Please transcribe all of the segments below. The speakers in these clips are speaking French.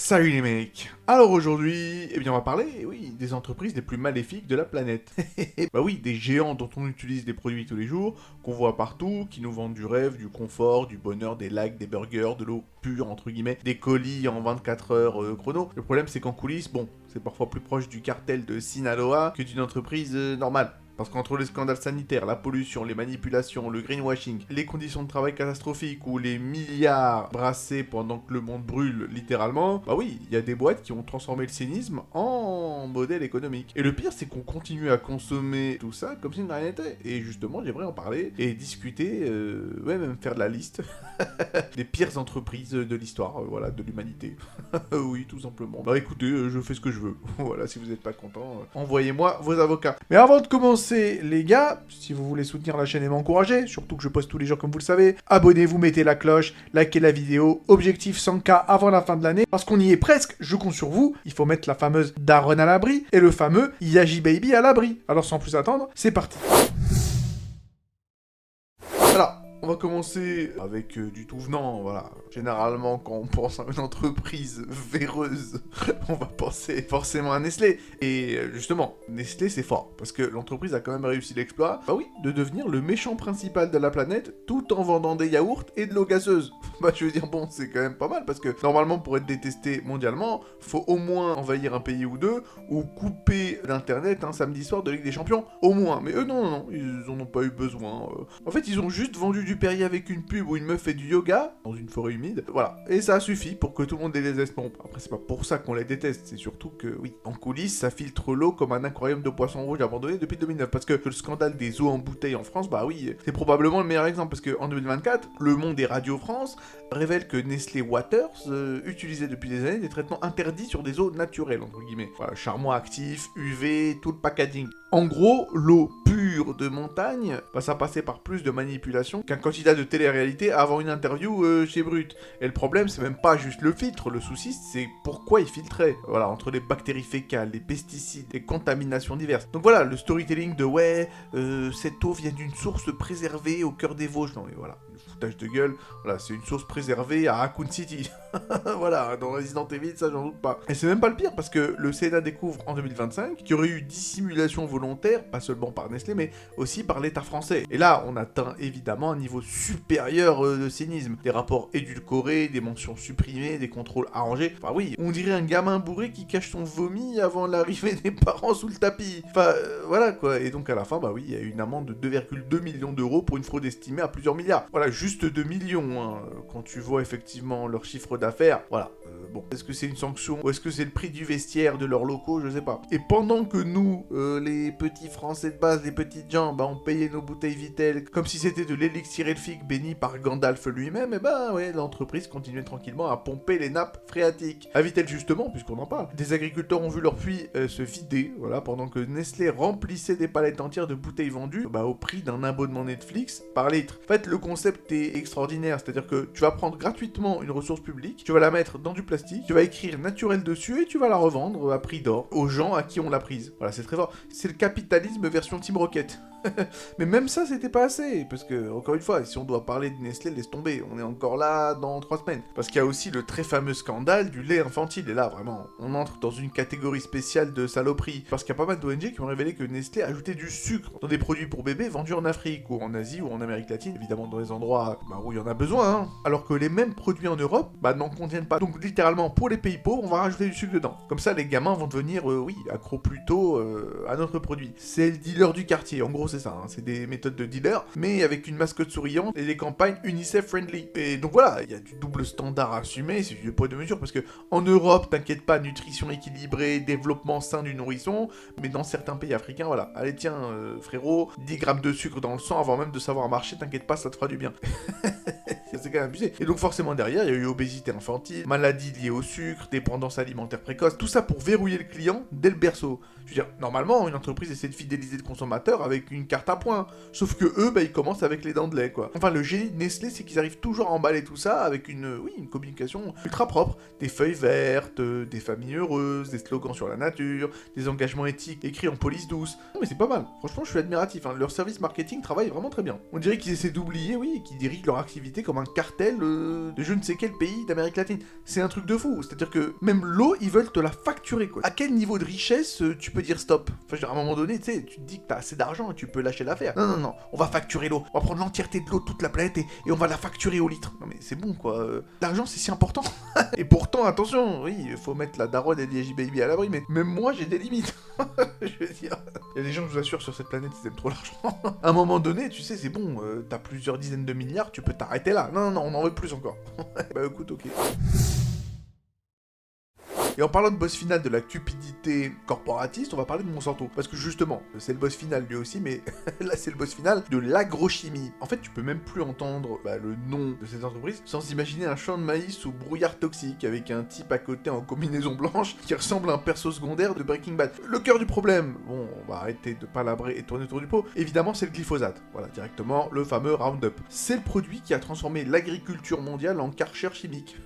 Salut les mecs. Alors aujourd'hui, on va parler, oui, des entreprises les plus maléfiques de la planète. Bah oui, des géants dont on utilise des produits tous les jours, qu'on voit partout, qui nous vendent du rêve, du confort, du bonheur, des likes, des burgers, de l'eau pure, entre guillemets, des colis en 24 heures chrono. Le problème c'est qu'en coulisses, bon, c'est parfois plus proche du cartel de Sinaloa que d'une entreprise normale. Parce qu'entre les scandales sanitaires, la pollution, les manipulations, le greenwashing, les conditions de travail catastrophiques ou les milliards brassés pendant que le monde brûle littéralement, bah oui, il y a des boîtes qui ont transformé le cynisme en modèle économique. Et le pire, c'est qu'on continue à consommer tout ça comme si de rien n'était. Et justement, j'aimerais en parler et discuter, ouais, même faire de la liste des pires entreprises de l'histoire, voilà, de l'humanité. Oui, tout simplement. Bah écoutez, je fais ce que je veux. Voilà, si vous n'êtes pas content, envoyez-moi vos avocats. Mais avant de commencer, les gars, si vous voulez soutenir la chaîne et m'encourager, surtout que je poste tous les jours comme vous le savez, abonnez-vous, mettez la cloche, likez la vidéo, objectif 100K avant la fin de l'année, parce qu'on y est presque, je compte sur vous, il faut mettre la fameuse Daronne à l'abri, et le fameux Yaji Baby à l'abri. Alors sans plus attendre, c'est parti. Alors, on va commencer avec du tout venant, voilà. Généralement, quand on pense à une entreprise véreuse, on va penser forcément à Nestlé. Et justement, Nestlé c'est fort, parce que l'entreprise a quand même réussi l'exploit, bah oui, de devenir le méchant principal de la planète, tout en vendant des yaourts et de l'eau gazeuse. Bah je veux dire, bon, c'est quand même pas mal, parce que normalement, pour être détesté mondialement, faut au moins envahir un pays ou deux, ou couper l'internet un samedi soir de Ligue des Champions, au moins. Mais eux, non, ils en ont pas eu besoin. En fait, ils ont juste vendu du Perrier avec une pub où une meuf fait du yoga, dans une forêt humide, voilà. Et ça suffit pour que tout le monde les déteste. Bon, après, c'est pas pour ça qu'on les déteste, c'est surtout que, oui, en coulisses, ça filtre l'eau comme un aquarium de poissons rouges abandonné depuis 2009. Parce que le scandale des eaux en bouteille en France, bah oui, c'est probablement le meilleur exemple. Parce qu'en 2024, Le Monde et Radio France révèle que Nestlé Waters utilisait depuis des années des traitements interdits sur des eaux naturelles, entre guillemets. Voilà, charbon actif, UV, tout le packaging. En gros, l'eau pure de montagne, bah, ça passait par plus de manipulation qu'un candidat de télé-réalité avant une interview chez Brut. Et le problème, c'est même pas juste le filtre, le souci, c'est pourquoi il filtrait. Voilà, entre les bactéries fécales, les pesticides, les contaminations diverses. Donc voilà, le storytelling de ouais, cette eau vient d'une source préservée au cœur des Vosges. Non mais voilà, le foutage de gueule, voilà, c'est une source préservée à Raccoon City. Voilà, dans Resident Evil, ça j'en doute pas. Et c'est même pas le pire, parce que le Sénat découvre en 2025 qu'il y aurait eu dissimulation volontaire, pas seulement par Nestlé, mais aussi par l'État français. Et là, on atteint évidemment un niveau supérieur de cynisme. Des rapports édulcorés, des mentions supprimées, des contrôles arrangés. Enfin oui, on dirait un gamin bourré qui cache son vomi avant l'arrivée des parents sous le tapis. Enfin, voilà quoi. Et donc à la fin, bah oui, il y a eu une amende de 2,2 millions d'euros pour une fraude estimée à plusieurs milliards. Voilà, juste 2 millions, hein, quand tu vois effectivement leur chiffre d'affaires. Voilà, bon, est-ce que c'est une sanction ou est-ce que c'est le prix du vestiaire de leurs locaux, je sais pas. Et pendant que nous, les petits Français de base, les petites gens, bah on payait nos bouteilles Vitel comme si c'était de l'élixir elfique béni par Gandalf lui-même, et bah ouais, l'entreprise continuait tranquillement à pomper les nappes phréatiques. À Vitel justement, puisqu'on en parle, des agriculteurs ont vu leur puits se vider, voilà, pendant que Nestlé remplissait des palettes entières de bouteilles vendues, bah au prix d'un abonnement Netflix par litre. En fait, le concept est extraordinaire, c'est-à-dire que tu vas prendre gratuitement une ressource publique, tu vas la mettre dans du plastique, tu vas écrire naturel dessus et tu vas la revendre à prix d'or aux gens à qui on l'a prise. Voilà, c'est très fort. C'est le capitalisme version Team Rocket. Mais même ça, c'était pas assez, parce que, encore une fois, si on doit parler de Nestlé, laisse tomber, on est encore là dans 3 semaines. Parce qu'il y a aussi le très fameux scandale du lait infantile, et là, vraiment, on entre dans une catégorie spéciale de saloperie, parce qu'il y a pas mal d'ONG qui ont révélé que Nestlé ajoutait du sucre dans des produits pour bébés vendus en Afrique, ou en Asie, ou en Amérique latine, évidemment dans les endroits où il y en a besoin, hein. Alors que les mêmes produits en Europe, n'en contiennent pas. Donc littéralement, pour les pays pauvres, on va rajouter du sucre dedans. Comme ça, les gamins vont devenir, oui, accros plus tôt à notre produit. C'est le dealer du quartier, en gros c'est ça, hein. C'est des méthodes de dealer, mais avec une mascotte souriante et des campagnes UNICEF friendly. Et donc voilà, il y a du double standard à assumer, c'est du poids de mesure, parce que en Europe, t'inquiète pas, nutrition équilibrée, développement sain du nourrisson, mais dans certains pays africains, voilà, allez tiens, frérot, 10 grammes de sucre dans le sang avant même de savoir marcher, t'inquiète pas, ça te fera du bien. C'est quand même abusé. Et donc forcément derrière, il y a eu obésité infantile, maladies liées au sucre, dépendance alimentaire précoce, tout ça pour verrouiller le client dès le berceau. Je veux dire, normalement, une entreprise essaie de fidéliser le consommateur avec une carte à points. Sauf que eux, ils commencent avec les dents de lait, quoi. Enfin, le génie de Nestlé, c'est qu'ils arrivent toujours à emballer tout ça avec une communication ultra propre. Des feuilles vertes, des familles heureuses, des slogans sur la nature, des engagements éthiques écrits en police douce. Non mais c'est pas mal. Franchement, je suis admiratif, hein. Leur service marketing travaille vraiment très bien. On dirait qu'ils essaient d'oublier, oui, qui dirigent leur activité comme un cartel de je ne sais quel pays d'Amérique latine. C'est un truc de fou, c'est-à-dire que même l'eau, ils veulent te la facturer, quoi. À quel niveau de richesse tu peux dire stop? Enfin, je veux dire, à un moment donné, tu sais, tu te dis que t'as assez d'argent et tu peux lâcher l'affaire. Non, non, non, on va facturer l'eau, on va prendre l'entièreté de l'eau de toute la planète et on va la facturer au litre. Non mais c'est bon, quoi. L'argent, c'est si important. Et pourtant, attention, oui, il faut mettre la daronne et les baby à l'abri, mais même moi, j'ai des limites. Je veux dire, il y a des gens, je vous assure, sur cette planète, ils aiment trop l'argent. À un moment donné, tu sais, c'est bon, t'as plusieurs dizaines de milliards, tu peux t'arrêter là. Non, non, non, on en veut plus encore. Bah écoute, ok. Et en parlant de boss final de la cupidité corporatiste, on va parler de Monsanto. Parce que justement, c'est le boss final lui aussi, mais là c'est le boss final de l'agrochimie. En fait, tu peux même plus entendre le nom de cette entreprise sans imaginer un champ de maïs sous brouillard toxique avec un type à côté en combinaison blanche qui ressemble à un perso secondaire de Breaking Bad. Le cœur du problème, bon, on va arrêter de palabrer et tourner autour du pot, évidemment c'est le glyphosate. Voilà, directement, le fameux Roundup. C'est le produit qui a transformé l'agriculture mondiale en Karcher chimique.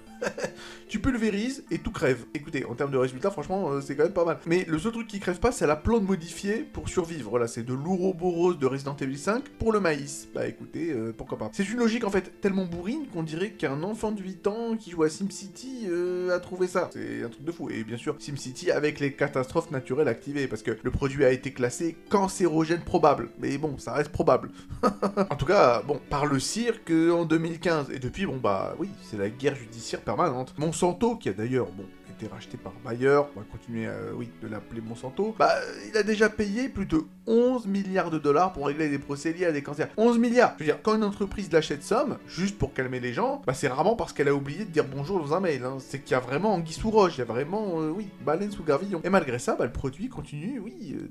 Tu pulvérises et tout crève. Écoutez, en termes de résultats, franchement, c'est quand même pas mal. Mais le seul truc qui crève pas, c'est la plante modifiée pour survivre. Voilà, c'est de l'ouroboros de Resident Evil 5 pour le maïs. Bah écoutez, pourquoi pas. C'est une logique en fait tellement bourrine qu'on dirait qu'un enfant de 8 ans qui joue à SimCity a trouvé ça. C'est un truc de fou. Et bien sûr, SimCity avec les catastrophes naturelles activées, parce que le produit a été classé cancérogène probable. Mais bon, ça reste probable. En tout cas, bon, par le cirque en 2015. Et depuis, bon bah oui, c'est la guerre judiciaire permanente. Monsanto, qui a d'ailleurs, bon, été racheté par Bayer, on va continuer, de l'appeler Monsanto, bah, il a déjà payé plus de 11 milliards de dollars pour régler des procès liés à des cancers. 11 milliards. Je veux dire, quand une entreprise lâche cette somme, juste pour calmer les gens, bah c'est rarement parce qu'elle a oublié de dire bonjour dans un mail, hein. C'est qu'il y a vraiment anguille sous roche, il y a vraiment, baleine sous gravillon. Et malgré ça, bah le produit continue,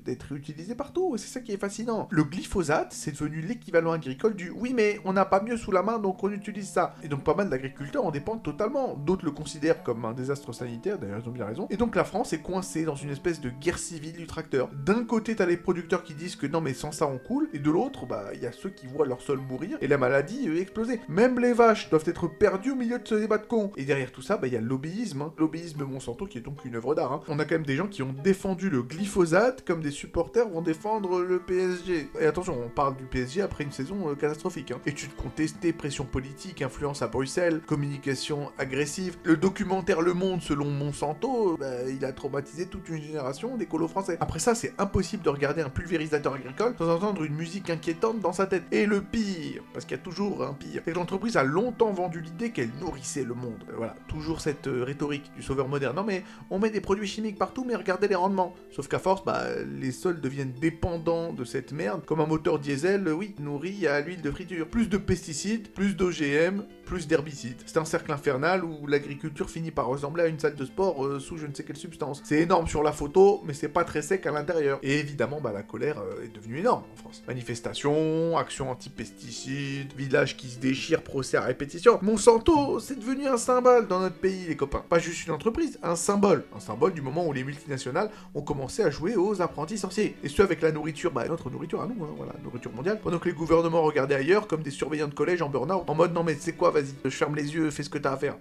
d'être utilisé partout, c'est ça qui est fascinant. Le glyphosate, c'est devenu l'équivalent agricole du oui mais on n'a pas mieux sous la main donc on utilise ça. Et donc pas mal d'agriculteurs en dépendent totalement. D'autres le considèrent comme un désastre sanitaire, d'ailleurs ils ont bien raison. Et donc la France est coincée dans une espèce de guerre civile du tracteur. D'un côté t'as les producteurs qui disent que non mais sans ça on coule, et de l'autre, bah il y a ceux qui voient leur sol mourir et la maladie exploser. Même les vaches doivent être perdues au milieu de ce débat de cons. Et derrière tout ça, bah il y a le lobbyisme, hein. Lobbyisme Monsanto qui est donc une œuvre d'art, hein. On a quand même des gens qui ont défendu le glyphosate comme des supporters vont défendre le PSG. Et attention, on parle du PSG après une saison catastrophique, hein. Études contestées, pression politique, influence à Bruxelles, communication agressive. Le documentaire Le Monde selon Monsanto, bah, il a traumatisé toute une génération d'écolos français. Après ça, c'est impossible de regarder un pulvérisateur agricole sans entendre une musique inquiétante dans sa tête. Et le pire, parce qu'il y a toujours un pire, c'est que l'entreprise a longtemps vendu l'idée qu'elle nourrissait le monde. Voilà, toujours cette rhétorique du sauveur moderne. Non mais, on met des produits chimiques partout, mais regardez les rendements. Sauf qu'à force, bah, les sols deviennent dépendants de cette merde, comme un moteur diesel, nourri à l'huile de friture. Plus de pesticides, plus d'OGM, plus d'herbicides. C'est un cercle infernal où l'agriculture finit par ressembler à une salle de sport sous je ne sais quelle substance. C'est énorme sur la photo, mais c'est pas très sec à l'intérieur. Et évidemment, bah, la colère est devenue énorme en France. Manifestations, actions anti-pesticides, villages qui se déchirent, procès à répétition. Monsanto, c'est devenu un symbole dans notre pays, les copains. Pas juste une entreprise, un symbole. Un symbole du moment où les multinationales ont commencé à jouer aux apprentis sorciers. Et ce avec la nourriture, bah notre nourriture à nous, hein, voilà, nourriture mondiale. Pendant que les gouvernements regardaient ailleurs comme des surveillants de collège en burn-out, en mode non mais c'est quoi, vas-y, je ferme les yeux, fais ce que t'as à faire.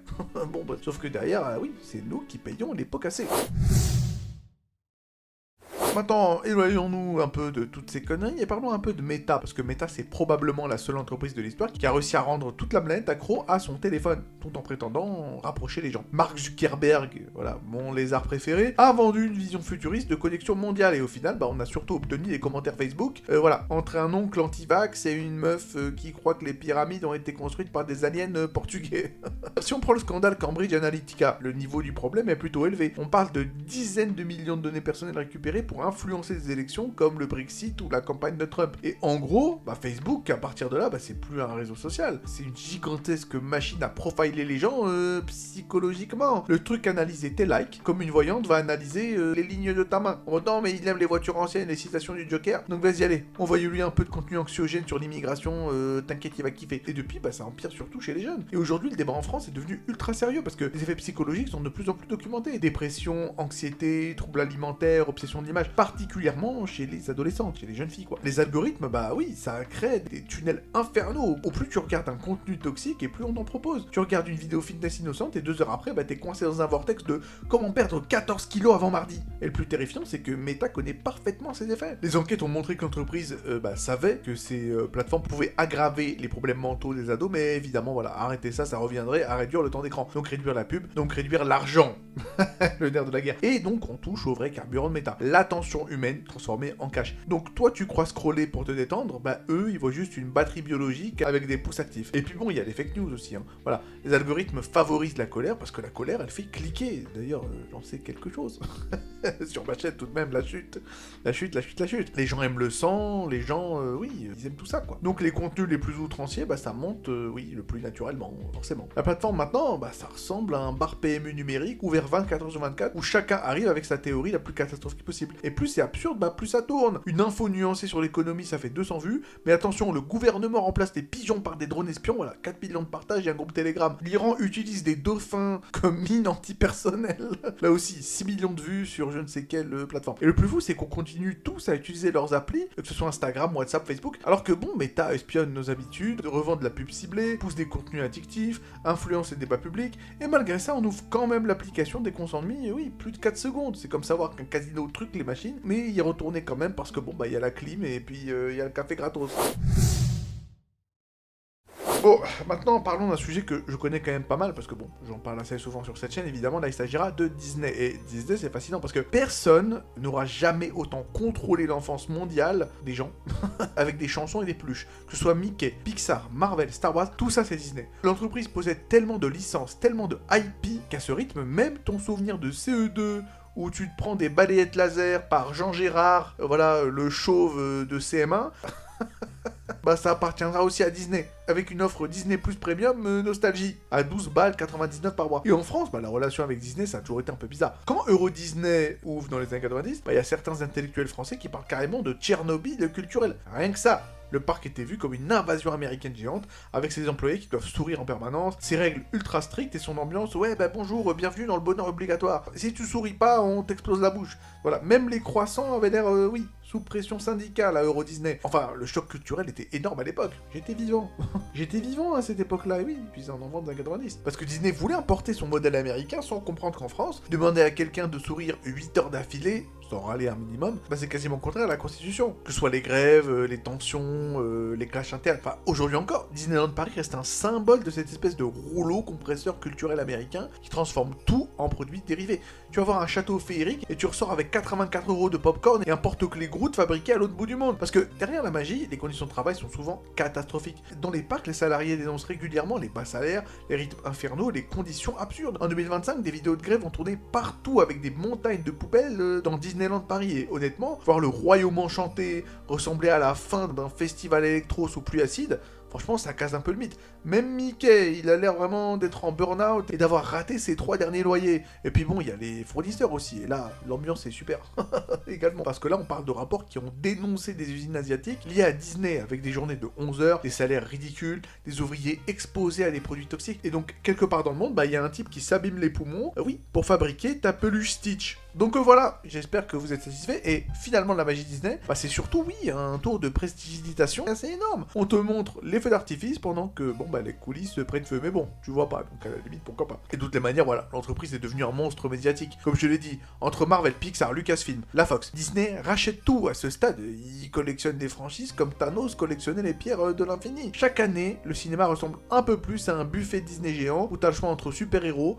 Bon bah, sauf que derrière, c'est nous qui payons les pots cassés. Maintenant, éloignons-nous un peu de toutes ces conneries et parlons un peu de Meta, parce que Meta c'est probablement la seule entreprise de l'histoire qui a réussi à rendre toute la planète accro à son téléphone, tout en prétendant rapprocher les gens. Mark Zuckerberg, voilà, mon lézard préféré, a vendu une vision futuriste de connexion mondiale et au final, bah, on a surtout obtenu les commentaires Facebook, voilà, entre un oncle anti-vax et une meuf qui croit que les pyramides ont été construites par des aliens portugais. Si on prend le scandale Cambridge Analytica, le niveau du problème est plutôt élevé. On parle de dizaines de millions de données personnelles récupérées pour influencer les élections comme le Brexit ou la campagne de Trump. Et en gros, bah Facebook, à partir de là, bah c'est plus un réseau social. C'est une gigantesque machine à profiler les gens psychologiquement. Le truc analysait tes likes, comme une voyante va analyser les lignes de ta main. Oh non, mais il aime les voitures anciennes, les citations du Joker, donc vas-y, allez, envoyez-lui un peu de contenu anxiogène sur l'immigration, t'inquiète, il va kiffer. Et depuis, bah ça empire surtout chez les jeunes. Et aujourd'hui, le débat en France est devenu ultra sérieux parce que les effets psychologiques sont de plus en plus documentés. Dépression, anxiété, troubles alimentaires, obsession de l'image. recherche, particulièrement chez les adolescentes, chez les jeunes filles, quoi. Les algorithmes, bah oui, ça crée des tunnels infernaux. Au plus tu regardes un contenu toxique, et plus on t'en propose. Tu regardes une vidéo fitness innocente, et 2 heures après, bah t'es coincé dans un vortex de comment perdre 14 kilos avant mardi. Et le plus terrifiant, c'est que Meta connaît parfaitement ses effets. Les enquêtes ont montré que l'entreprise savait que ces plateformes pouvaient aggraver les problèmes mentaux des ados, mais évidemment, voilà, arrêter ça, ça reviendrait à réduire le temps d'écran. Donc réduire la pub, donc réduire l'argent. Le nerf de la guerre. Et donc on touche au vrai carburant de Meta. L'attention humaine transformée en cash. Donc toi tu crois scroller pour te détendre, bah eux ils voient juste une batterie biologique avec des pouces actifs. Et puis bon, il y a les fake news aussi, hein. Voilà, les algorithmes favorisent la colère parce que la colère elle fait cliquer. D'ailleurs, j'en sais quelque chose. Sur ma chaîne tout de même, la chute. Les gens aiment le sang, les gens, oui, ils aiment tout ça, quoi. Donc les contenus les plus outranciers, bah ça monte, oui, le plus naturellement, forcément. La plateforme maintenant, bah ça ressemble à un bar PMU numérique ouvert 24h/24 où chacun arrive avec sa théorie la plus catastrophique possible. Et plus c'est absurde, bah plus ça tourne. Une info nuancée sur l'économie, ça fait 200 vues, mais attention, le gouvernement remplace les pigeons par des drones espions, voilà, 4 millions de partages et un groupe Telegram. L'Iran utilise des dauphins comme mine antipersonnelle. Là aussi, 6 millions de vues sur je ne sais quelle plateforme. Et le plus fou, c'est qu'on continue tous à utiliser leurs applis, que ce soit Instagram, WhatsApp, Facebook, alors que bon, Meta espionne nos habitudes, revend de la pub ciblée, pousse des contenus addictifs, influence les débats publics, et malgré ça, on ouvre quand même l'application dès qu'on s'ennuie, et oui, plus de 4 secondes. C'est comme savoir qu'un casino truc les machines, mais y retourner quand même parce que bon, bah il y a la clim et puis il y a le café gratos. Bon, maintenant parlons d'un sujet que je connais quand même pas mal, parce que bon, j'en parle assez souvent sur cette chaîne, évidemment, là il s'agira de Disney. Et Disney c'est fascinant parce que personne n'aura jamais autant contrôlé l'enfance mondiale des gens, avec des chansons et des peluches. Que ce soit Mickey, Pixar, Marvel, Star Wars, tout ça c'est Disney. L'entreprise possède tellement de licences, tellement de IP, qu'à ce rythme, même ton souvenir de CE2, où tu te prends des balayettes laser par Jean Gérard, voilà, le chauve de CM1... bah ça appartiendra aussi à Disney, avec une offre Disney Plus Premium Nostalgie, à 12 balles 99 par mois. Et en France, bah la relation avec Disney, ça a toujours été un peu bizarre. Quand Euro Disney ouvre dans les années 90, bah il y a certains intellectuels français qui parlent carrément de Tchernobyl culturel. Rien que ça. Le parc était vu comme une invasion américaine géante, avec ses employés qui doivent sourire en permanence, ses règles ultra strictes et son ambiance, ouais bah bonjour, bienvenue dans le bonheur obligatoire. Si tu souris pas, on t'explose la bouche. Voilà, même les croissants avaient l'air, oui, sous pression syndicale à Euro Disney. Enfin, le choc culturel était énorme à l'époque. J'étais vivant. J'étais vivant à cette époque-là, oui, puis en enfant des années 90. Parce que Disney voulait importer son modèle américain sans comprendre qu'en France, demander à quelqu'un de sourire 8 heures d'affilée, sans râler un minimum, bah c'est quasiment contraire à la Constitution. Que ce soit les grèves, les tensions, les clashs internes, enfin aujourd'hui encore, Disneyland Paris reste un symbole de cette espèce de rouleau compresseur culturel américain qui transforme tout en produits dérivés. Tu vas voir un château féerique et tu ressors avec 84 € de popcorn et un porte-clés Groot fabriqué à l'autre bout du monde. Parce que derrière la magie, les conditions de travail sont souvent catastrophiques. Dans les parcs, les salariés dénoncent régulièrement les bas salaires, les rythmes infernaux, les conditions absurdes. En 2025, des vidéos de grève ont tourné partout avec des montagnes de poubelles dans Disneyland Paris. Et honnêtement, voir le royaume enchanté ressembler à la fin d'un festival électro sous pluie acide, franchement, ça casse un peu le mythe. Même Mickey, il a l'air vraiment d'être en burn-out et d'avoir raté ses 3 derniers loyers. Et puis bon, il y a les fournisseurs aussi. Et là, l'ambiance est super. Également. Parce que là, on parle de rapports qui ont dénoncé des usines asiatiques liées à Disney, avec des journées de 11 heures, des salaires ridicules, des ouvriers exposés à des produits toxiques. Et donc, quelque part dans le monde, bah, il y a un type qui s'abîme les poumons, oui, pour fabriquer ta peluche Stitch. Donc voilà, j'espère que vous êtes satisfaits. Et finalement, la magie Disney, bah, c'est surtout, oui, un tour de prestidigitation assez énorme. On te montre les feux d'artifice pendant que, bon, bah, les coulisses se prennent feu. Mais bon, tu vois pas, donc à la limite, pourquoi pas. Et de toutes les manières, voilà, l'entreprise est devenue un monstre médiatique. Comme je l'ai dit, entre Marvel, Pixar, Lucasfilm, la Fox, Disney rachète tout à ce stade. Ils collectionnent des franchises comme Thanos collectionnait les pierres de l'infini. Chaque année, le cinéma ressemble un peu plus à un buffet Disney géant où t'as le choix entre super-héros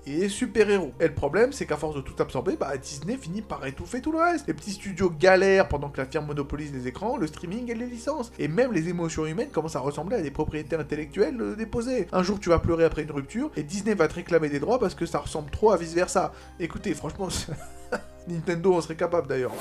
et super-héros. Et le problème, c'est qu'à force de tout absorber, bah Disney finit par étouffer tout le reste. Les petits studios galèrent pendant que la firme monopolise les écrans, le streaming et les licences. Et même les émotions humaines commencent à ressembler à des propriétés intellectuelles déposées. Un jour, tu vas pleurer après une rupture et Disney va te réclamer des droits parce que ça ressemble trop à vice-versa. Écoutez, franchement, Nintendo en serait capable d'ailleurs.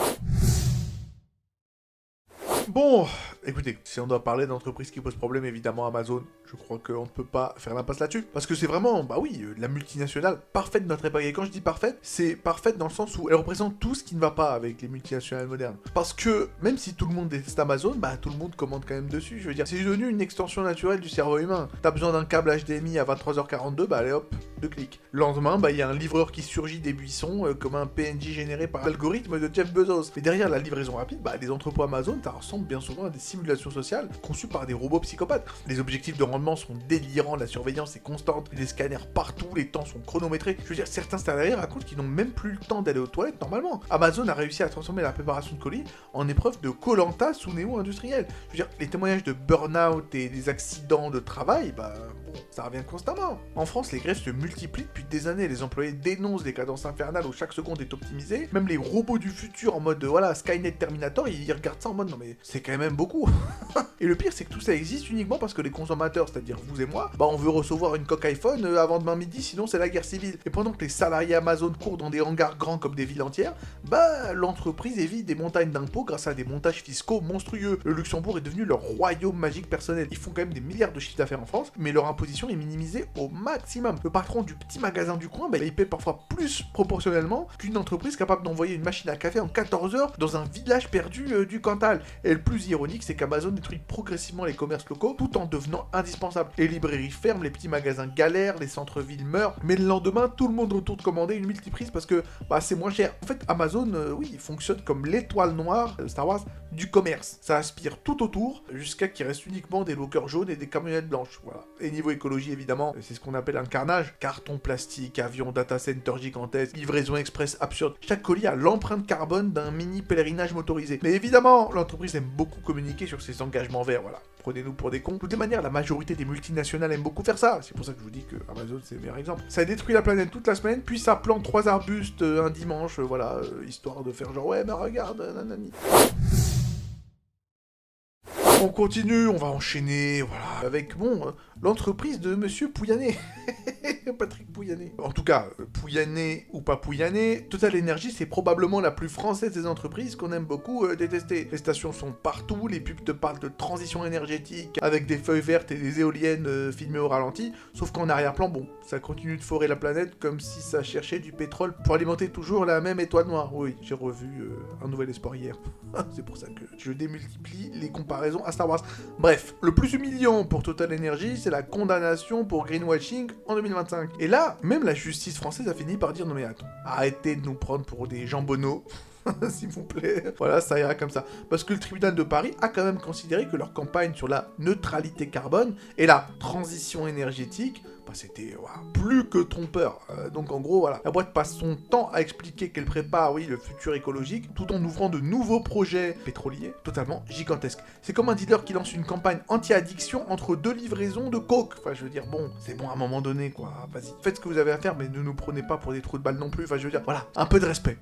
Bon, écoutez, si on doit parler d'entreprises qui posent problème, évidemment Amazon, je crois qu'on ne peut pas faire l'impasse là-dessus. Parce que c'est vraiment, bah oui, la multinationale parfaite de notre époque. Et quand je dis parfaite, c'est parfaite dans le sens où elle représente tout ce qui ne va pas avec les multinationales modernes. Parce que même si tout le monde déteste Amazon, bah tout le monde commande quand même dessus. Je veux dire, c'est devenu une extension naturelle du cerveau humain. T'as besoin d'un câble HDMI à 23h42, bah allez hop, 2 clics. Le lendemain, bah il y a un livreur qui surgit des buissons comme un PNJ généré par l'algorithme de Jeff Bezos. Mais derrière la livraison rapide, bah les entrepôts Amazon, ça ressemble bien souvent à des simulations sociales conçues par des robots psychopathes. Les objectifs de rendement sont délirants, la surveillance est constante, les scanners partout, les temps sont chronométrés. Je veux dire, certains salariés racontent qu'ils n'ont même plus le temps d'aller aux toilettes normalement. Amazon a réussi à transformer la préparation de colis en épreuve de koh-lanta sous néo-industriel. Je veux dire, les témoignages de burn-out et des accidents de travail, bah bon, ça revient constamment. En France, les grèves se multiplient depuis des années, les employés dénoncent des cadences infernales où chaque seconde est optimisée. Même les robots du futur en mode, voilà, Skynet Terminator, ils regardent ça en mode, non mais c'est quand même beaucoup. Et le pire, c'est que tout ça existe uniquement parce que les consommateurs, c'est-à-dire vous et moi, bah on veut recevoir une coque iPhone avant demain midi, sinon c'est la guerre civile. Et pendant que les salariés Amazon courent dans des hangars grands comme des villes entières, bah l'entreprise évite des montagnes d'impôts grâce à des montages fiscaux monstrueux. Le Luxembourg est devenu leur royaume magique personnel. Ils font quand même des milliards de chiffres d'affaires en France, mais leur imposition est minimisée au maximum. Le patron du petit magasin du coin, bah il paie parfois plus proportionnellement qu'une entreprise capable d'envoyer une machine à café en 14 heures dans un village perdu du Cantal. Et le plus ironique, c'est qu'Amazon détruit progressivement les commerces locaux tout en devenant indispensable. Les librairies ferment, les petits magasins galèrent, les centres-villes meurent, mais le lendemain, tout le monde retourne commander une multiprise parce que bah, c'est moins cher. En fait, Amazon, oui, il fonctionne comme l'étoile noire de Star Wars du commerce. Ça aspire tout autour jusqu'à qu'il reste uniquement des lockers jaunes et des camionnettes blanches. Voilà. Et niveau écologie, évidemment, c'est ce qu'on appelle un carnage. Carton, plastique, avion, data center gigantesque, livraison express absurde. Chaque colis a l'empreinte carbone d'un mini pèlerinage motorisé. Mais évidemment, l'entreprise aime beaucoup communiquer sur ses engagements verts, voilà. Prenez-nous pour des cons. De toutes les manières, la majorité des multinationales aiment beaucoup faire ça. C'est pour ça que je vous dis que Amazon, c'est le meilleur exemple. Ça détruit la planète toute la semaine, puis ça plante 3 arbustes un dimanche, voilà, histoire de faire genre, ouais, mais regarde, nanani. On continue, on va enchaîner, voilà, avec, bon, l'entreprise de Monsieur Pouyanné. Patrick Pouyanné. En tout cas, Pouyanné ou pas Pouyanné, Total Energy, c'est probablement la plus française des entreprises qu'on aime beaucoup détester. Les stations sont partout, les pubs te parlent de transition énergétique, avec des feuilles vertes et des éoliennes filmées au ralenti, sauf qu'en arrière-plan, bon, ça continue de forer la planète comme si ça cherchait du pétrole pour alimenter toujours la même étoile noire. Oui, j'ai revu Un Nouvel Espoir hier. C'est pour ça que je démultiplie les comparaisons à Star Wars. Bref, le plus humiliant pour Total Energy, c'est la condamnation pour greenwashing en 2025. Et là, même la justice française a fini par dire non mais attends, arrêtez de nous prendre pour des jambonneaux. S'il vous plaît. Voilà, ça ira comme ça. Parce que le tribunal de Paris a quand même considéré que leur campagne sur la neutralité carbone et la transition énergétique, bah, c'était plus que trompeur. Donc en gros, voilà. La boîte passe son temps à expliquer qu'elle prépare, oui, le futur écologique, tout en ouvrant de nouveaux projets pétroliers totalement gigantesques. C'est comme un dealer qui lance une campagne anti-addiction entre 2 livraisons de coke. Enfin, je veux dire, bon, c'est bon à un moment donné, quoi. Vas-y, faites ce que vous avez à faire, mais ne nous prenez pas pour des trous de balles non plus. Enfin, je veux dire, voilà, un peu de respect.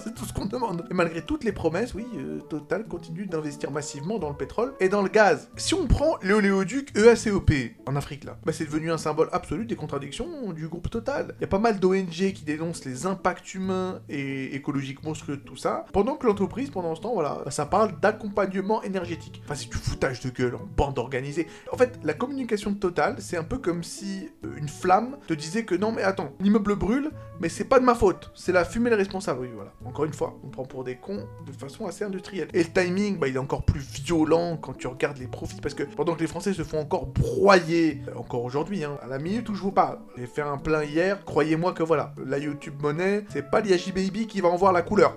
C'est tout ce qu'on demande. Et malgré toutes les promesses, oui, Total continue d'investir massivement dans le pétrole et dans le gaz. Si on prend l'oléoduc EACOP en Afrique, là, bah c'est devenu un symbole absolu des contradictions du groupe Total. Il y a pas mal d'ONG qui dénoncent les impacts humains et écologiques monstrueux de tout ça, pendant que l'entreprise, pendant ce temps, voilà, bah ça parle d'accompagnement énergétique. Enfin, c'est du foutage de gueule en bande organisée. En fait, la communication de Total, c'est un peu comme si une flamme te disait que non, mais attends, l'immeuble brûle, mais c'est pas de ma faute, c'est la fumée le responsable. Oui, voilà. Encore une fois, on prend pour des cons de façon assez industrielle. Et le timing, bah, il est encore plus violent quand tu regardes les profits, parce que pendant que les Français se font encore broyer, encore aujourd'hui, hein, à la minute où je vous parle, j'ai fait un plein hier, croyez-moi que voilà, la YouTube monnaie, c'est pas l'IAJ Baby qui va en voir la couleur.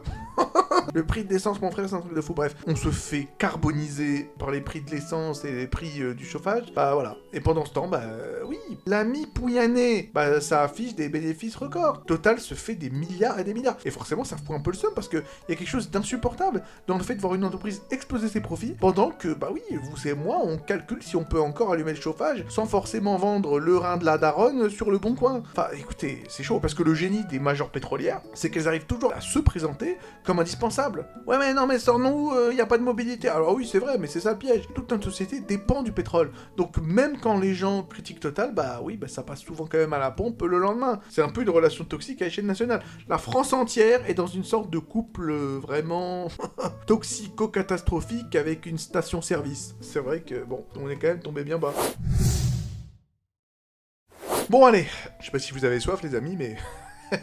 Le prix de l'essence, mon frère, c'est un truc de fou. Bref, on se fait carboniser par les prix de l'essence et les prix du chauffage. Bah voilà. Et pendant ce temps, bah oui, l'ami Pouyanné, bah ça affiche des bénéfices records. Total se fait des milliards et des milliards. Et forcément, ça fout un peu le seum parce que y a quelque chose d'insupportable dans le fait de voir une entreprise exploser ses profits pendant que, bah oui, vous et moi, on calcule si on peut encore allumer le chauffage sans forcément vendre le rein de la daronne sur le bon coin. Enfin, écoutez, c'est chaud parce que le génie des majors pétrolières, c'est qu'elles arrivent toujours à se présenter comme indispensable indispensable. Ouais mais non mais sans nous, y a pas de mobilité. Alors oui c'est vrai, mais c'est ça le piège. Toute notre société dépend du pétrole. Donc même quand les gens critiquent Total, bah oui, bah ça passe souvent quand même à la pompe le lendemain. C'est un peu une relation toxique à l'échelle nationale. La France entière est dans une sorte de couple vraiment toxico-catastrophique avec une station-service. C'est vrai que bon, on est quand même tombé bien bas. Bon allez, je sais pas si vous avez soif les amis, mais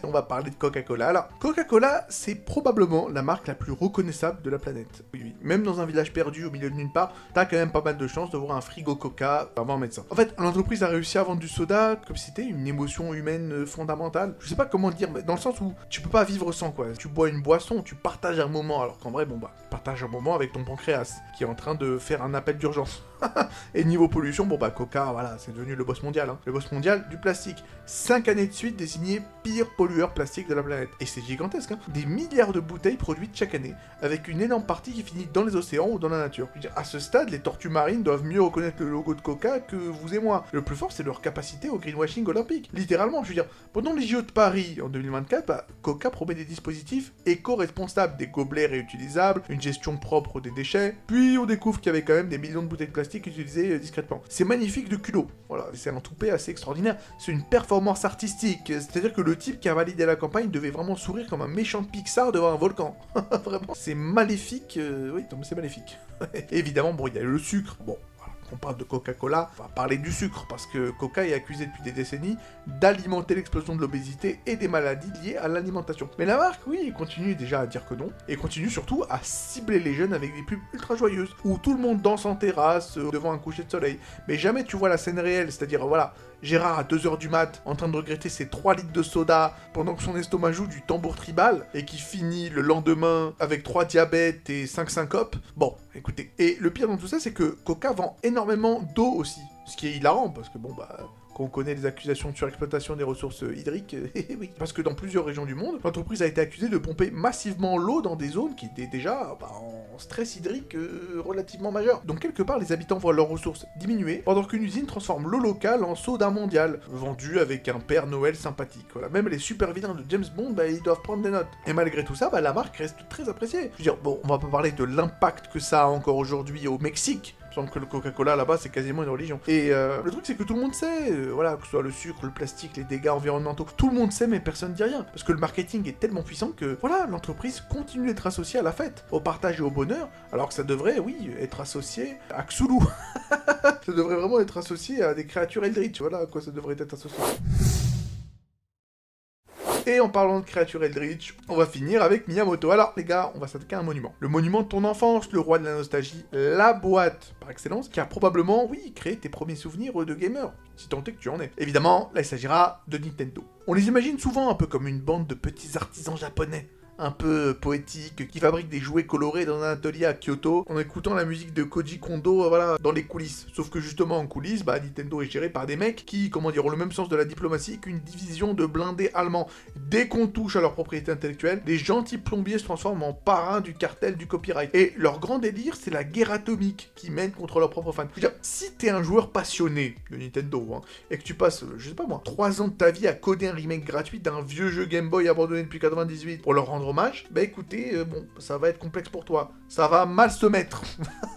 on va parler de Coca-Cola. Alors, Coca-Cola, c'est probablement la marque la plus reconnaissable de la planète. Oui, oui. Même dans un village perdu au milieu de nulle part, t'as quand même pas mal de chances de voir un frigo Coca avant un médecin. En fait, l'entreprise a réussi à vendre du soda comme si c'était une émotion humaine fondamentale. Je sais pas comment dire, mais dans le sens où tu peux pas vivre sans quoi. Tu bois une boisson, tu partages un moment, alors qu'en vrai, bon bah, tu partages un moment avec ton pancréas, qui est en train de faire un appel d'urgence. Et niveau pollution, bon bah Coca, voilà, c'est devenu le boss mondial, hein. Le boss mondial du plastique. 5 années de suite désigné pire pollueur plastique de la planète. Et c'est gigantesque, hein. Des milliards de bouteilles produites chaque année, avec une énorme partie qui finit dans les océans ou dans la nature. Je veux dire, à ce stade, les tortues marines doivent mieux reconnaître le logo de Coca que vous et moi. Le plus fort, c'est leur capacité au greenwashing olympique. Littéralement, je veux dire, pendant les JO de Paris en 2024, bah, Coca promet des dispositifs éco-responsables, des gobelets réutilisables, une gestion propre des déchets, puis on découvre qu'il y avait quand même des millions de bouteilles de plastique utilisées discrètement. C'est magnifique de culot. Voilà, c'est un toupet assez extraordinaire. C'est une performance artistique, c'est-à-dire que le type qui a validé la campagne devait vraiment sourire comme un méchant Pixar devant un volcan. Vraiment, c'est maléfique. Oui, non, mais c'est maléfique. Évidemment, bon, il y a le sucre. Bon, voilà, on parle de Coca-Cola, on va parler du sucre, parce que Coca est accusé depuis des décennies d'alimenter l'explosion de l'obésité et des maladies liées à l'alimentation. Mais la marque, oui, continue déjà à dire que non, et continue surtout à cibler les jeunes avec des pubs ultra joyeuses, où tout le monde danse en terrasse, devant un coucher de soleil. Mais jamais tu vois la scène réelle, c'est-à-dire, voilà, Gérard à 2h du mat, en train de regretter ses 3 litres de soda, pendant que son estomac joue du tambour tribal, et qui finit le lendemain avec 3 diabètes et 5 syncopes. Bon, écoutez. Et le pire dans tout ça, c'est que Coca vend énormément d'eau aussi. Ce qui est hilarant, parce que bon, bah... on connaît les accusations de surexploitation des ressources hydriques, oui. Parce que dans plusieurs régions du monde, l'entreprise a été accusée de pomper massivement l'eau dans des zones qui étaient déjà en stress hydrique relativement majeur. Donc quelque part, les habitants voient leurs ressources diminuer, pendant qu'une usine transforme l'eau locale en soda mondial, vendu avec un Père Noël sympathique. Voilà, même les super vilains de James Bond, bah, ils doivent prendre des notes. Et malgré tout ça, bah, la marque reste très appréciée. Je veux dire, bon, on va pas parler de l'impact que ça a encore aujourd'hui au Mexique. Il me semble que le Coca-Cola là-bas c'est quasiment une religion. Et le truc c'est que tout le monde sait, voilà, que ce soit le sucre, le plastique, les dégâts environnementaux, tout le monde sait mais personne ne dit rien. Parce que le marketing est tellement puissant que, voilà, l'entreprise continue d'être associée à la fête, au partage et au bonheur, alors que ça devrait, oui, être associé à Cthulhu. Ça devrait vraiment être associé à des créatures eldritch, voilà à quoi ça devrait être associé. Et en parlant de créatures Eldritch, on va finir avec Miyamoto. Alors les gars, on va s'attaquer à un monument. Le monument de ton enfance, le roi de la nostalgie, la boîte par excellence, qui a probablement, oui, créé tes premiers souvenirs de gamer, si tant est que tu en es. Évidemment, là il s'agira de Nintendo. On les imagine souvent un peu comme une bande de petits artisans japonais, un peu poétique, qui fabrique des jouets colorés dans un atelier à Kyoto, en écoutant la musique de Koji Kondo, voilà, dans les coulisses. Sauf que justement, en coulisses, bah, Nintendo est géré par des mecs qui, comment dire, ont le même sens de la diplomatie qu'une division de blindés allemands. Dès qu'on touche à leur propriété intellectuelle, les gentils plombiers se transforment en parrains du cartel du copyright. Et leur grand délire, c'est la guerre atomique qu'ils mènent contre leurs propres fans. Je veux dire, si t'es un joueur passionné de Nintendo, hein, et que tu passes, je sais pas moi, 3 ans de ta vie à coder un remake gratuit d'un vieux jeu Game Boy abandonné depuis 98 pour leur rendre hommage, bah écoutez, bon, ça va être complexe pour toi. Ça va mal se mettre.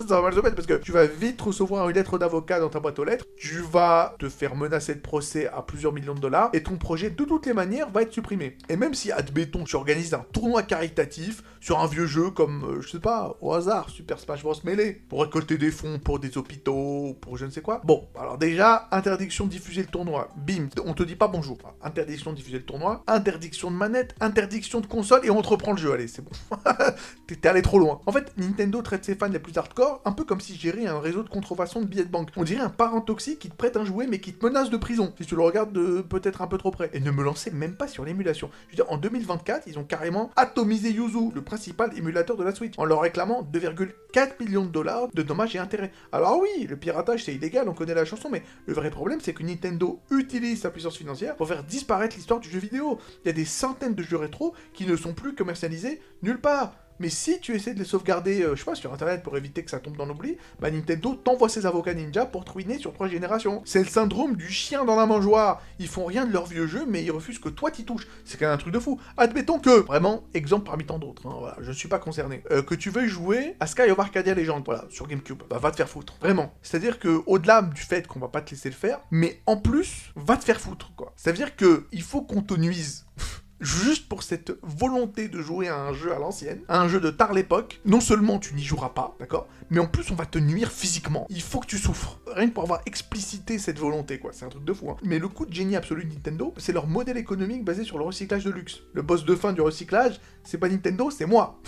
Ça va mal se mettre parce que tu vas vite recevoir une lettre d'avocat dans ta boîte aux lettres, tu vas te faire menacer de procès à plusieurs millions de dollars, et ton projet, de toutes les manières, va être supprimé. Et même si, admettons, tu organises un tournoi caritatif sur un vieux jeu comme, je sais pas, au hasard, Super Smash Bros. Melee, pour récolter des fonds pour des hôpitaux, pour je ne sais quoi. Bon, alors déjà, interdiction de diffuser le tournoi. Bim, on te dit pas bonjour. Interdiction de diffuser le tournoi, interdiction de manette, interdiction de console, et on te reprend le jeu, allez, c'est bon. T'es allé trop loin. En fait, Nintendo traite ses fans les plus hardcore un peu comme si gérait un réseau de contrefaçon de billets de banque. On dirait un parent toxique qui te prête un jouet mais qui te menace de prison, si tu le regardes de peut-être un peu trop près. Et ne me lancez même pas sur l'émulation. Je veux dire, en 2024, ils ont carrément atomisé Yuzu, le principal émulateur de la Switch, en leur réclamant 2,4 millions de dollars de dommages et intérêts. Alors oui, le piratage c'est illégal, on connaît la chanson, mais le vrai problème c'est que Nintendo utilise sa puissance financière pour faire disparaître l'histoire du jeu vidéo. Il y a des centaines de jeux rétro qui ne sont plus commercialisés nulle part. Mais si tu essaies de les sauvegarder, je sais pas, sur internet pour éviter que ça tombe dans l'oubli, bah Nintendo t'envoie ses avocats ninja pour te ruiner sur 3 générations. C'est le syndrome du chien dans la mangeoire. Ils font rien de leur vieux jeu, mais ils refusent que toi t'y touches. C'est quand même un truc de fou. Admettons que, vraiment, exemple parmi tant d'autres, hein, voilà, je suis pas concerné, que tu veuilles jouer à Sky of Arcadia Legends, voilà, sur GameCube, bah va te faire foutre. Vraiment. C'est-à-dire que, au-delà du fait qu'on va pas te laisser le faire, mais en plus, va te faire foutre, quoi. Ça veut dire que il faut qu'on te nuise. Juste pour cette volonté de jouer à un jeu à l'ancienne, à un jeu de tard l'époque, non seulement tu n'y joueras pas, d'accord, mais en plus on va te nuire physiquement. Il faut que tu souffres. Rien que pour avoir explicité cette volonté, quoi. C'est un truc de fou, hein. Mais le coup de génie absolu de Nintendo, c'est leur modèle économique basé sur le recyclage de luxe. Le boss de fin du recyclage, c'est pas Nintendo, c'est moi.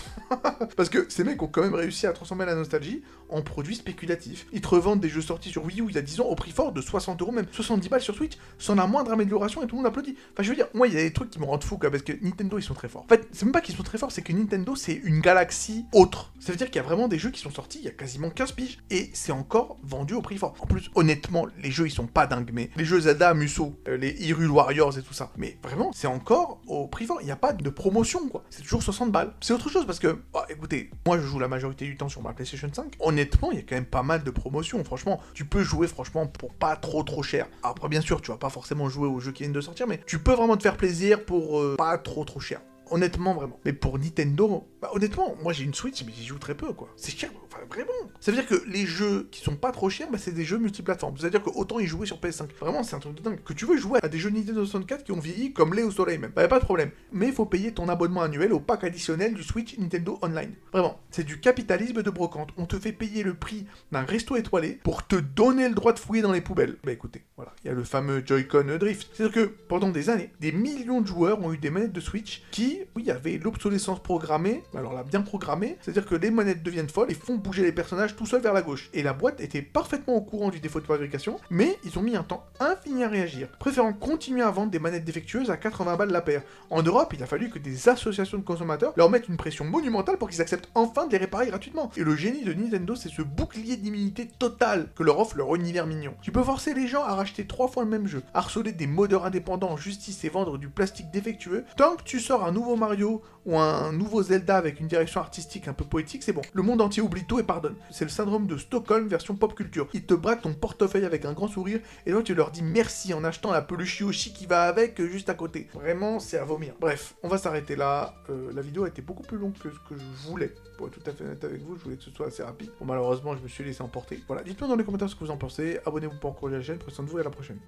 Parce que ces mecs ont quand même réussi à transformer la nostalgie en produits spéculatifs. Ils te revendent des jeux sortis sur Wii U il y a 10 ans au prix fort de 60€, même 70 balles sur Switch, sans la moindre amélioration et tout le monde applaudit. Enfin, je veux dire, moi, il y a des trucs qui me rendent fou, quoi, parce que Nintendo, ils sont très forts. En fait, c'est même pas qu'ils sont très forts, c'est que Nintendo, c'est une galaxie autre. Ça veut dire qu'il y a vraiment des jeux qui sont sortis il y a quasiment 15 piges, et c'est encore vendu au prix fort. En plus, honnêtement, les jeux, ils sont pas dingues, mais les jeux Zelda, Musou, les Hyrule Warriors et tout ça, mais vraiment, c'est encore au prix fort. Il n'y a pas de promotion, quoi. C'est toujours 60 balles. C'est autre chose, parce que, bah, écoutez, moi, je joue la majorité du temps sur ma PlayStation 5. Honnêtement, il y a quand même pas mal de promotions. Franchement, tu peux jouer, franchement, pour pas trop cher. Alors, après, bien sûr, tu vas pas forcément jouer aux jeux qui viennent de sortir, mais tu peux vraiment te faire plaisir pour pas trop cher. Honnêtement, vraiment. Mais pour Nintendo, bah honnêtement, moi j'ai une Switch, mais j'y joue très peu, quoi. C'est cher, enfin vraiment. Ça veut dire que les jeux qui sont pas trop chers, bah c'est des jeux multiplateformes. C'est-à-dire que autant y jouer sur PS5. Vraiment, c'est un truc de dingue. Que tu veux jouer à des jeux Nintendo 64 qui ont vieilli comme lait au soleil même, bah y a pas de problème. Mais il faut payer ton abonnement annuel au pack additionnel du Switch Nintendo Online. Vraiment, c'est du capitalisme de brocante. On te fait payer le prix d'un resto étoilé pour te donner le droit de fouiller dans les poubelles. Bah écoutez, voilà, il y a le fameux Joy-Con Drift. C'est-à-dire que pendant des années, des millions de joueurs ont eu des manettes de Switch qui, oui, avaient l'obsolescence programmée, alors là, bien programmée, c'est-à-dire que les manettes deviennent folles et font bouger les personnages tout seuls vers la gauche. Et la boîte était parfaitement au courant du défaut de fabrication, mais ils ont mis un temps infini à réagir, préférant continuer à vendre des manettes défectueuses à 80 balles la paire. En Europe, il a fallu que des associations de consommateurs leur mettent une pression monumentale pour qu'ils acceptent enfin de les réparer gratuitement. Et le génie de Nintendo, c'est ce bouclier d'immunité total que leur offre leur univers mignon. Tu peux forcer les gens à racheter 3 fois le même jeu, harceler des modeurs indépendants en justice et vendre du plastique défectueux, tant que tu sors un nouveau Mario ou un nouveau Zelda avec une direction artistique un peu poétique, c'est bon. Le monde entier oublie tout et pardonne. C'est le syndrome de Stockholm version pop culture. Ils te braquent ton portefeuille avec un grand sourire et toi tu leur dis merci en achetant la peluche Yoshi qui va avec juste à côté. Vraiment, c'est à vomir. Bref, on va s'arrêter là. La vidéo a été beaucoup plus longue que ce que je voulais. Pour être tout à fait honnête avec vous, je voulais que ce soit assez rapide. Bon, malheureusement, je me suis laissé emporter. Voilà, dites-moi dans les commentaires ce que vous en pensez. Abonnez-vous pour encourager la chaîne. Prenez soin de vous et à la prochaine.